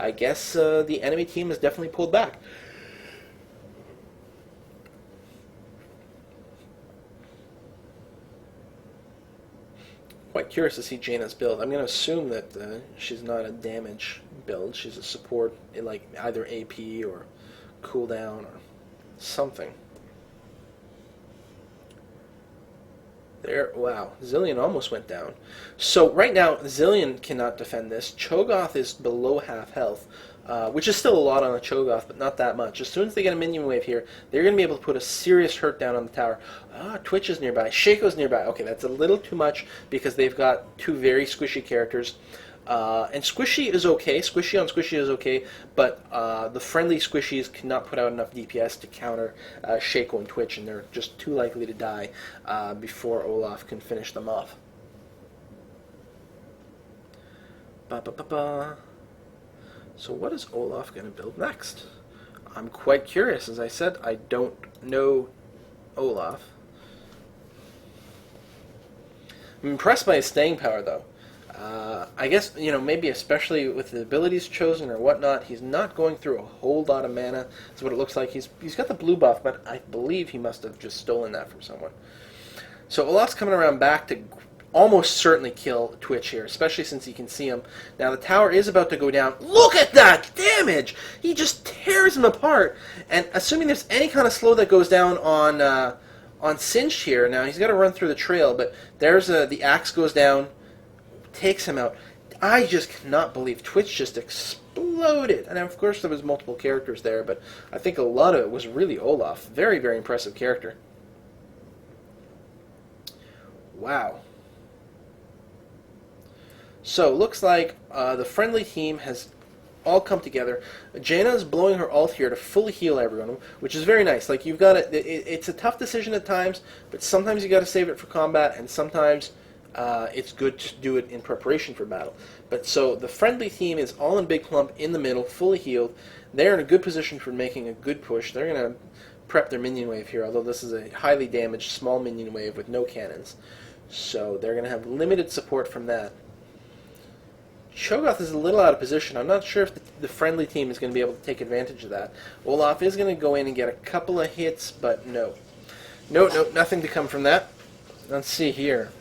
I guess the enemy team has definitely pulled back. Quite curious to see Jaina's build. I'm going to assume that she's not a damage build. She's a support, like either AP or cooldown or something. There, wow, Zillion almost went down. So right now, Zillion cannot defend this. Cho'Gath is below half health, which is still a lot on a Cho'Gath, but not that much. As soon as they get a minion wave here, they're going to be able to put a serious hurt down on the tower. Twitch is nearby. Shaco's nearby. Okay, that's a little too much because they've got two very squishy characters. And Squishy is okay. Squishy on Squishy is okay, but the friendly Squishies cannot put out enough DPS to counter Shaco and Twitch, and they're just too likely to die before Olaf can finish them off. So what is Olaf going to build next? I'm quite curious. As I said, I don't know Olaf. I'm impressed by his staying power, though. I guess, maybe especially with the abilities chosen or whatnot, he's not going through a whole lot of mana. That's what it looks like. He's got the blue buff, but I believe he must have just stolen that from someone. So Olaf's coming around back to almost certainly kill Twitch here, especially since he can see him. Now the tower is about to go down. Look at that damage! He just tears him apart. And assuming there's any kind of slow that goes down on Singed here, now he's got to run through the trail, but there's the axe goes down, takes him out. I just cannot believe Twitch just exploded. And of course there was multiple characters there, but I think a lot of it was really Olaf. Very, very impressive character. Wow. So, looks like the friendly team has all come together. Jaina's blowing her ult here to fully heal everyone, which is very nice. Like, you've got it's a tough decision at times, but sometimes you got to save it for combat, and sometimes it's good to do it in preparation for battle. But so the friendly team is all in big clump in the middle, fully healed. They're in a good position for making a good push. They're going to prep their minion wave here, although this is a highly damaged small minion wave with no cannons. So they're going to have limited support from that. Cho'Gath is a little out of position. I'm not sure if the friendly team is going to be able to take advantage of that. Olaf is going to go in and get a couple of hits, but no. No, nothing to come from that. Let's see here.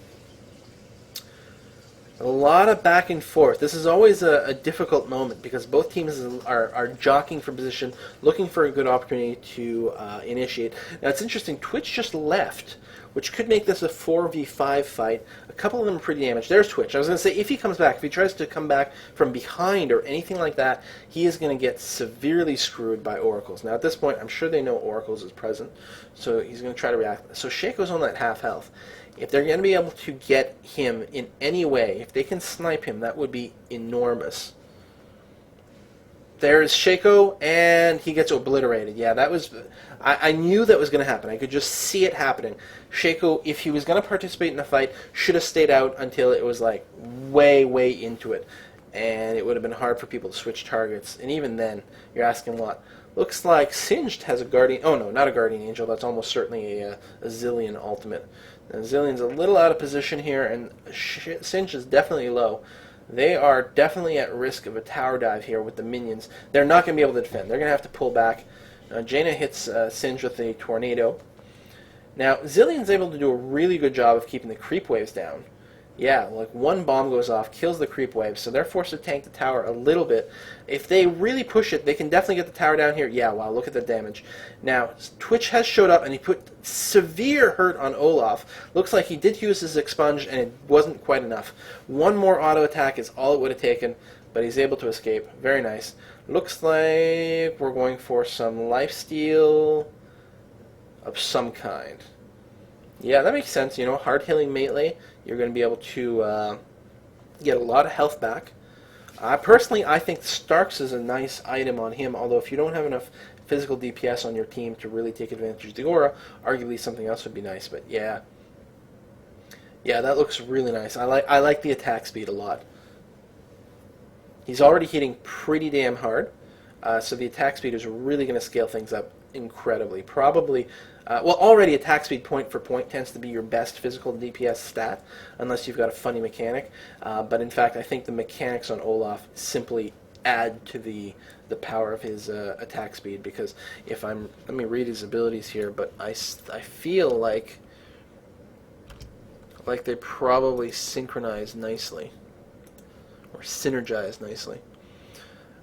A lot of back and forth. This is always a difficult moment because both teams are jockeying for position, looking for a good opportunity to initiate. Now it's interesting, Twitch just left, which could make this a 4v5 fight. A couple of them are pretty damaged. There's Twitch. I was going to say, if he comes back, if he tries to come back from behind or anything like that, he is going to get severely screwed by Oracles. Now at this point, I'm sure they know Oracles is present, so he's going to try to react. So Shaco's on that half health. If they're going to be able to get him in any way, if they can snipe him, that would be enormous. There's Shaco, and he gets obliterated. Yeah, that was... I knew that was going to happen. I could just see it happening. Shaco, if he was going to participate in a fight, should have stayed out until it was, like, way, way into it. And it would have been hard for people to switch targets. And even then, you're asking a lot. Looks like Singed has a Guardian... Oh, no, not a Guardian Angel. That's almost certainly a Zillion ultimate. Now, Zillion's a little out of position here, and Singed is definitely low. They are definitely at risk of a tower dive here with the minions. They're not going to be able to defend. They're going to have to pull back. Jaina hits Singed with a tornado. Now, Zillion's able to do a really good job of keeping the creep waves down. Yeah, like one bomb goes off, kills the creep wave, so they're forced to tank the tower a little bit. If they really push it, they can definitely get the tower down here. Yeah, wow, look at the damage. Now, Twitch has showed up, and he put severe hurt on Olaf. Looks like he did use his expunge, and it wasn't quite enough. One more auto attack is all it would have taken, but he's able to escape. Very nice. Looks like we're going for some lifesteal of some kind. Yeah, that makes sense. You know, hard healing melee, you're going to be able to get a lot of health back. Personally, I think Starks is a nice item on him, although if you don't have enough physical DPS on your team to really take advantage of the aura, arguably something else would be nice, but yeah. Yeah, that looks really nice. I like the attack speed a lot. He's already hitting pretty damn hard, so the attack speed is really going to scale things up incredibly. Probably, well, already attack speed point for point tends to be your best physical DPS stat, unless you've got a funny mechanic. But in fact, I think the mechanics on Olaf simply add to the power of his attack speed, because if I'm, let me read his abilities here, but I feel like they probably synchronize nicely or synergize nicely.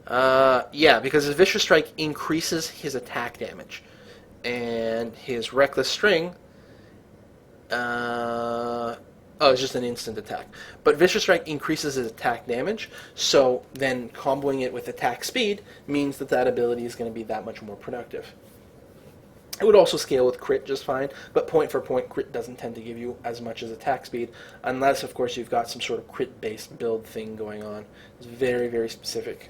Yeah, because his Vicious Strike increases his attack damage, and his Reckless String, it's just an instant attack. But Vicious Strike increases his attack damage, so then comboing it with attack speed means that that ability is going to be that much more productive. It would also scale with crit just fine, but point for point, crit doesn't tend to give you as much as attack speed, unless, of course, you've got some sort of crit-based build thing going on. It's very, very specific.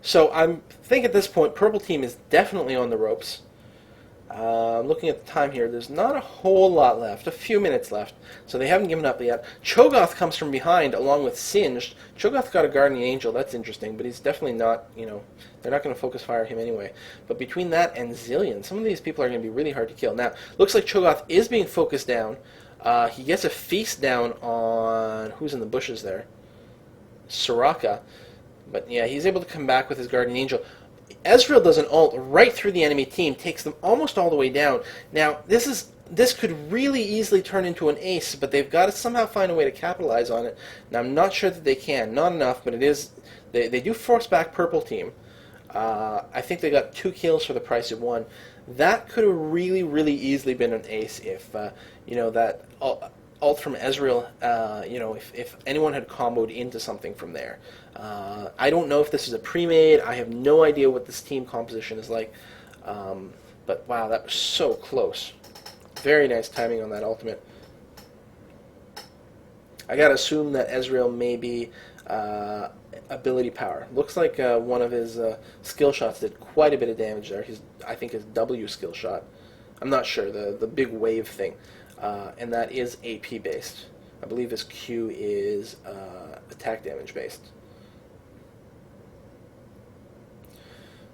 So I think at this point, Purple Team is definitely on the ropes. Looking at the time here, there's not a whole lot left, a few minutes left, so they haven't given up yet. Cho'Gath comes from behind along with Singed. Cho'Gath got a Guardian Angel, that's interesting, but he's definitely not, they're not going to focus fire him anyway. But between that and Zillion, some of these people are going to be really hard to kill. Now, looks like Cho'Gath is being focused down. He gets a feast down on, who's in the bushes there? Soraka. But yeah, he's able to come back with his Guardian Angel. Ezreal does an ult right through the enemy team, takes them almost all the way down. Now, this could really easily turn into an ace, but they've got to somehow find a way to capitalize on it. Now, I'm not sure that they can. Not enough, but it is. They do force back Purple Team. I think they got 2 kills for the price of 1. That could have really, really easily been an ace if, that ult from Ezreal, if anyone had comboed into something from there. I don't know if this is a pre-made. I have no idea what this team composition is like. But wow, that was so close. Very nice timing on that ultimate. I gotta assume that Ezreal may be ability power. Looks like one of his skill shots did quite a bit of damage there. I think his W skill shot. I'm not sure, the big wave thing. And that is AP based. I believe his Q is attack damage based.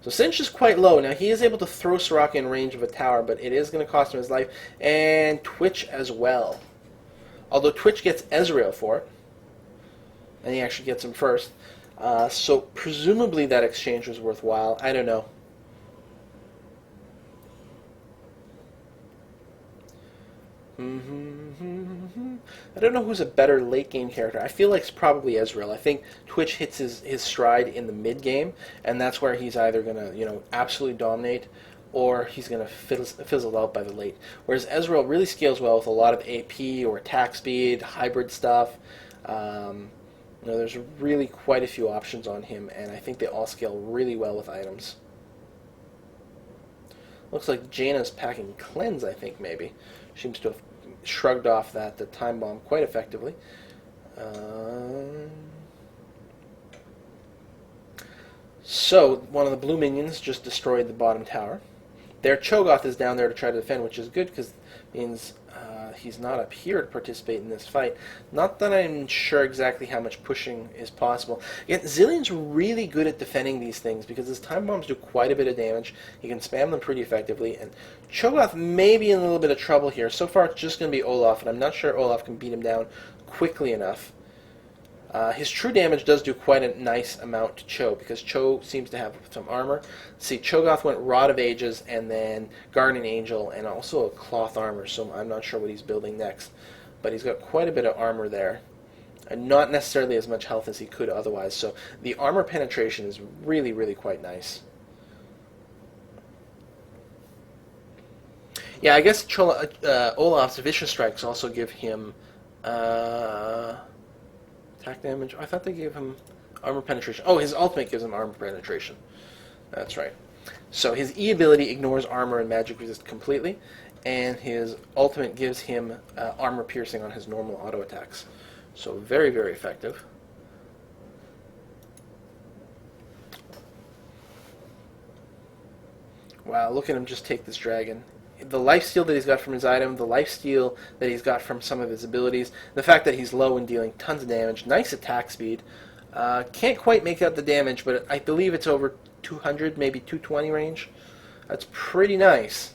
So Cinch is quite low. Now he is able to throw Soraka in range of a tower, but it is going to cost him his life. And Twitch as well. Although Twitch gets Ezreal for it. And he actually gets him first. So presumably that exchange was worthwhile. I don't know. I don't know who's a better late game character. I feel like it's probably Ezreal. I think Twitch hits his stride in the mid game, and that's where he's either gonna absolutely dominate, or he's gonna fizzle out by the late. Whereas Ezreal really scales well with a lot of AP or attack speed, hybrid stuff. There's really quite a few options on him, and I think they all scale really well with items. Looks like Jaina's packing Cleanse, I think, maybe. Seems to have shrugged off the time bomb quite effectively. So, one of the blue minions just destroyed the bottom tower. Their Cho'Gath is down there to try to defend, which is good, because it means he's not up here to participate in this fight. Not that I'm sure exactly how much pushing is possible. Again, Zillion's really good at defending these things, because his time bombs do quite a bit of damage. He can spam them pretty effectively, and Cho'Gath may be in a little bit of trouble here. So far, it's just going to be Olaf, and I'm not sure Olaf can beat him down quickly enough. His true damage does do quite a nice amount to Cho, because Cho seems to have some armor. See, Cho'Gath went Rod of Ages, and then Guardian Angel, and also a cloth armor, so I'm not sure what he's building next. But he's got quite a bit of armor there, and not necessarily as much health as he could otherwise, so the armor penetration is really, really quite nice. Yeah, I guess Olaf's Vicious Strikes also give him attack damage. I thought they gave him armor penetration. Oh, his ultimate gives him armor penetration. That's right. So his E ability ignores armor and magic resist completely, and his ultimate gives him armor piercing on his normal auto attacks. So very, very effective. Wow, look at him just take this dragon. The lifesteal that he's got from his item, the lifesteal that he's got from some of his abilities, the fact that he's low and dealing tons of damage, nice attack speed. Can't quite make out the damage, but I believe it's over 200, maybe 220 range. That's pretty nice.